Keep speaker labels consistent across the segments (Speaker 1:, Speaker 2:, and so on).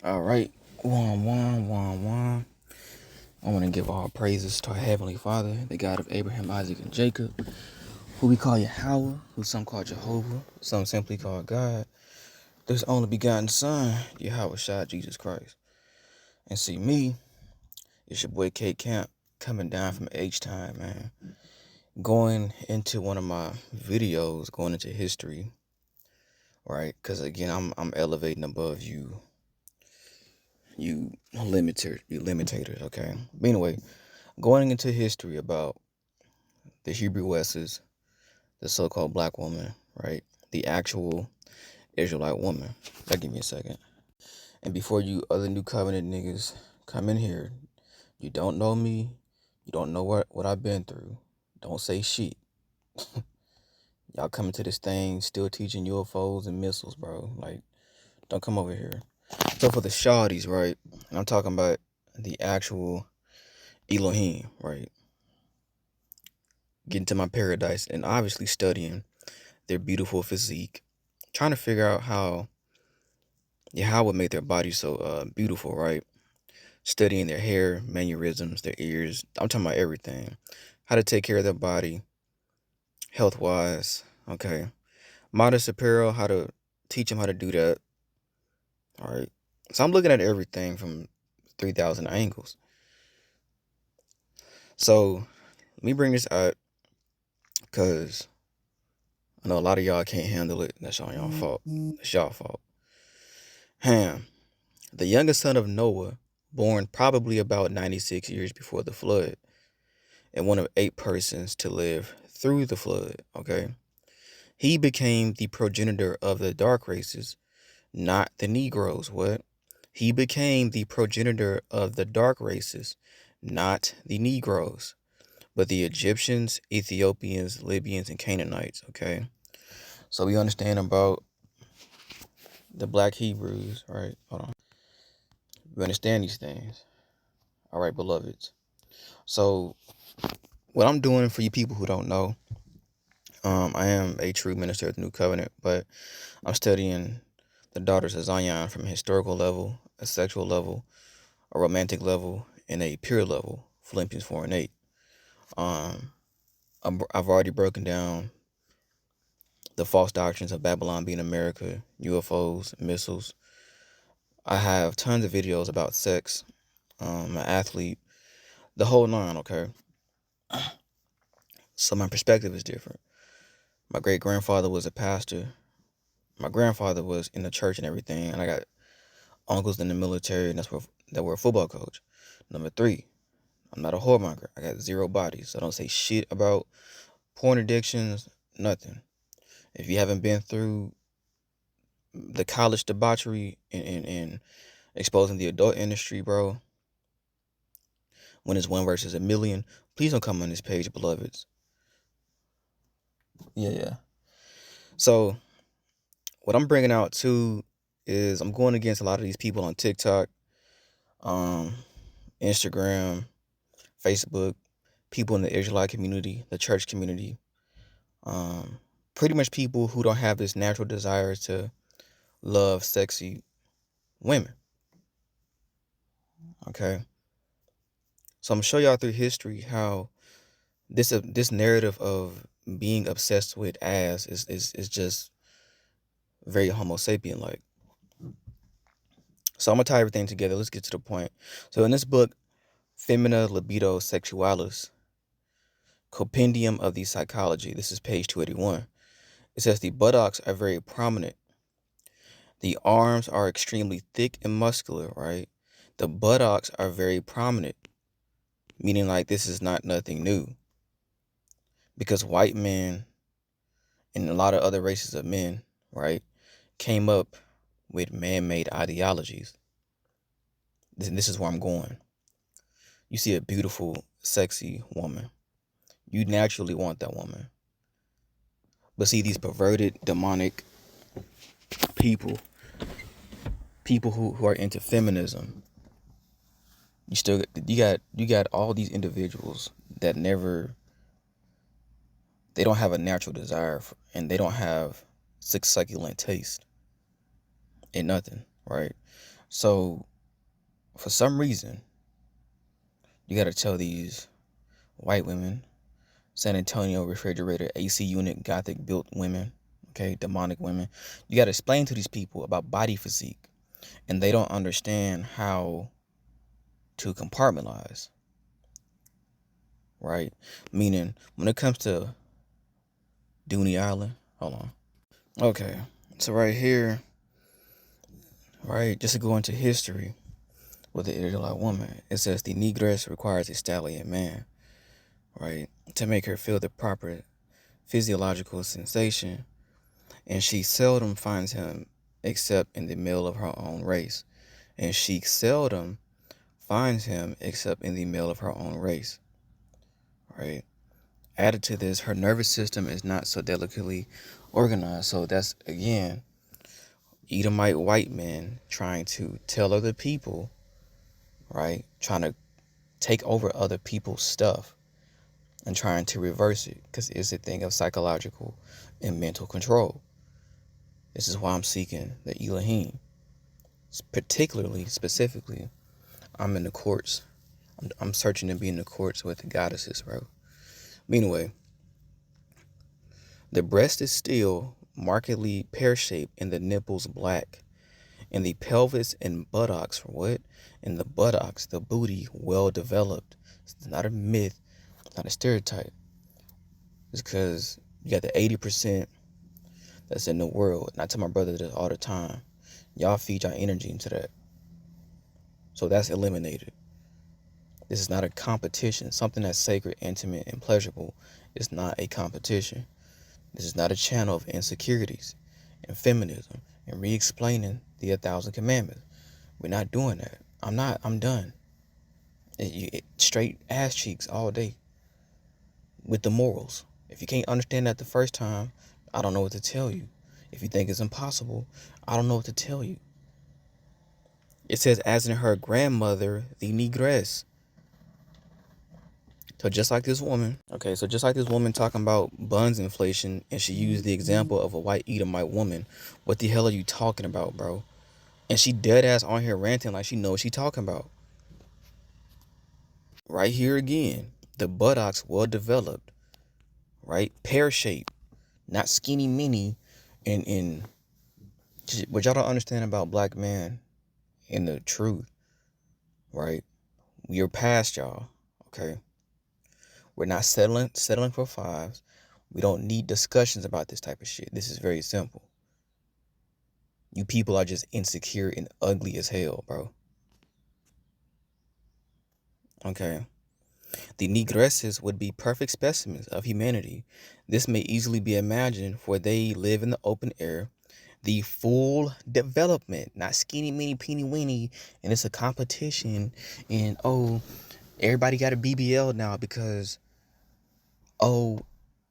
Speaker 1: All right. One, one, one, one. I want to give all praises to our Heavenly Father, the God of Abraham, Isaac, and Jacob, who we call Yahweh, who some call Jehovah, some simply call God. There's only begotten Son, Yahweh Shah, Jesus Christ. And see me, it's your boy K Camp, coming down from H-Time, man. Going into one of my videos, going into history, right? Because again, I'm elevating above you limitators, okay? But anyway, going into history about the Hebrew Wesses, the so-called black woman, right? The actual Israelite woman. Give me a second. And before you other new covenant niggas come in here, you don't know me, you don't know what I've been through. Don't say shit. Y'all coming to this thing still teaching UFOs and missiles, bro. Like, don't come over here. So for the shawties, right? And I'm talking about the actual Elohim, right? Getting to my paradise and obviously studying their beautiful physique, trying to figure out how would make their body so beautiful, right? Studying their hair, mannerisms, their ears. I'm talking about everything. How to take care of their body, health-wise, okay? Modest apparel, how to teach them how to do that, all right? So I'm looking at everything from 3,000 angles. So let me bring this out because I know a lot of y'all can't handle it. That's all y'all fault. That's y'all fault. Ham, the youngest son of Noah, born probably about 96 years before the flood, and one of 8 persons to live through the flood, okay? He became the progenitor of the dark races, not the Negroes. What? He became the progenitor of the dark races, not the Negroes, but the Egyptians, Ethiopians, Libyans, and Canaanites, okay? So we understand about the black Hebrews, right? Hold on. We understand these things. All right, beloveds. So what I'm doing for you people who don't know, I am a true minister of the New Covenant, but I'm studying the daughters of Zion from a historical level, a sexual level, a romantic level, and a pure level. Philippians 4 and 8. I've already broken down the false doctrines of Babylon being America, UFOs, missiles. I have tons of videos about sex, an athlete, the whole nine, okay? So my perspective is different. My great-grandfather was a pastor. My grandfather was in the church and everything, and I got uncles in the military, and that were a football coach. Number 3, I'm not a whoremonger. I got 0 bodies. So I don't say shit about porn addictions, nothing. If you haven't been through the college debauchery and exposing the adult industry, bro, when it's 1 versus a million, please don't come on this page, beloveds. Yeah. So what I'm bringing out too is I'm going against a lot of these people on TikTok, Instagram, Facebook, people in the Israelite community, the church community, pretty much people who don't have this natural desire to love sexy women. Okay, so I'm gonna show y'all through history how this narrative of being obsessed with ass is just very Homo sapien like. So I'm gonna tie everything together. Let's get to the point. So in this book, Femina Libido Sexualis, Compendium of the Psychology, this is page 281. It says the buttocks are very prominent. The arms are extremely thick and muscular, right? The buttocks are very prominent, meaning like this is not nothing new. Because white men and a lot of other races of men, right, came up with man-made ideologies. This is where I'm going. You see a beautiful, sexy woman. You naturally want that woman. But see, these perverted, demonic people who are into feminism, you got all these individuals that they don't have a natural desire for, and they don't have succulent taste in nothing, right? So for some reason, you got to tell these white women, San Antonio refrigerator, AC unit, Gothic built women, okay, demonic women. You got to explain to these people about body physique, and they don't understand how to compartmentalize, right? Meaning, when it comes to Dooney Island, hold on. Okay, so right here, right, just to go into history with the Israelite woman, it says the negress requires a stallion man, right, to make her feel the proper physiological sensation, and she seldom finds him except in the male of her own race, and she seldom finds him except in the male of her own race, right? Added to this, her nervous system is not so delicately organized. So that's, again, Edomite white men trying to tell other people, right? Trying to take over other people's stuff and trying to reverse it, because it's a thing of psychological and mental control. This is why I'm seeking the Elohim. Particularly, specifically, I'm in the courts. I'm searching to be in the courts with the goddesses, bro. Anyway, the breast is still markedly pear-shaped and the nipples black. And the pelvis and buttocks, what? And the buttocks, the booty, well developed. It's not a myth, it's not a stereotype. It's because you got the 80% that's in the world. And I tell my brother this all the time. Y'all feed your energy into that. So that's eliminated. This is not a competition. Something that's sacred, intimate, and pleasurable is not a competition. This is not a channel of insecurities and feminism and re-explaining the 1,000 commandments. We're not doing that. I'm done. Straight ass cheeks all day with the morals. If you can't understand that the first time, I don't know what to tell you. If you think it's impossible, I don't know what to tell you. It says, as in her grandmother, the negress. So just like this woman, talking about buns inflation, and she used the example of a white Edomite woman. What the hell are you talking about, bro? And she dead ass on here ranting like she knows what she talking about. Right here again, the buttocks well developed, right? Pear shaped, not skinny mini. And what y'all don't understand about black man and the truth, right? We're past y'all, okay? We're not settling for fives. We don't need discussions about this type of shit. This is very simple. You people are just insecure and ugly as hell, bro. Okay. The negresses would be perfect specimens of humanity. This may easily be imagined, for they live in the open air. The full development, not skinny mini peeny weeny, and it's a competition. And oh, everybody got a BBL now because oh,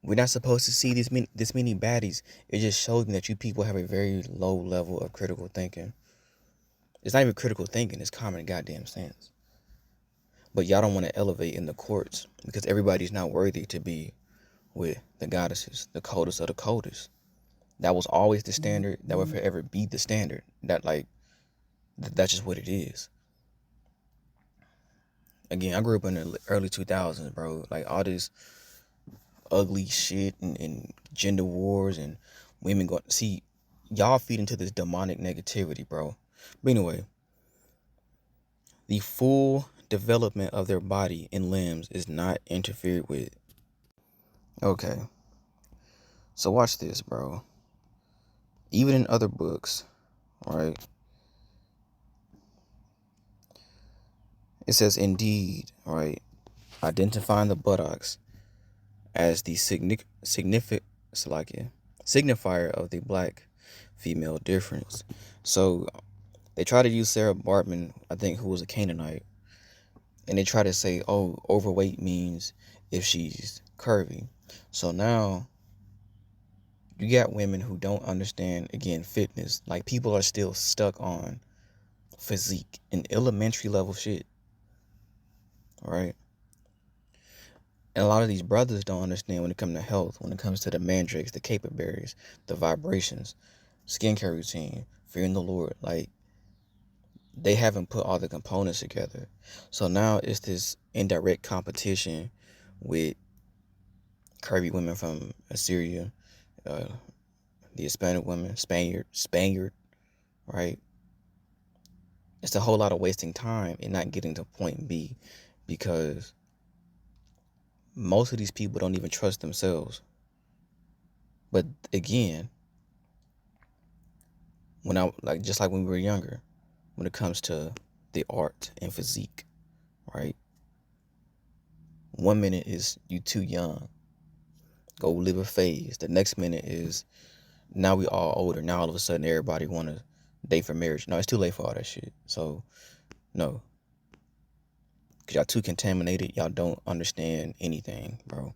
Speaker 1: we're not supposed to see this many baddies. It just shows me that you people have a very low level of critical thinking. It's not even critical thinking, it's common goddamn sense. But y'all don't want to elevate in the courts because everybody's not worthy to be with the goddesses, the coldest of the coldest. That was always the standard. That will forever be the standard. That's just what it is. Again, I grew up in the early 2000s, bro. Like all this ugly shit and gender wars and women going. See, y'all feed into this demonic negativity, bro. But anyway, the full development of their body and limbs is not interfered with. Okay. So watch this, bro. Even in other books, right? It says, indeed, right? Identifying the buttocks as the signifier of the black female difference. So they try to use Sarah Bartman, I think, who was a Canaanite, and they try to say, oh, overweight means if she's curvy. So now you got women who don't understand, again, fitness. Like, people are still stuck on physique and elementary level shit, right? And a lot of these brothers don't understand when it comes to health, when it comes to the mandrakes, the caper berries, the vibrations, skincare routine, fearing the Lord. Like, they haven't put all the components together. So now it's this indirect competition with curvy women from Assyria, uh, the Hispanic women, Spaniard, right? It's a whole lot of wasting time and not getting to point B, because most of these people don't even trust themselves. But again, just like when we were younger, when it comes to the art and physique, right? 1 minute is you too young, go live a phase. The next minute is now we all older. Now all of a sudden everybody want to date for marriage. No, it's too late for all that shit. So no, because y'all too contaminated. Y'all don't understand anything, bro.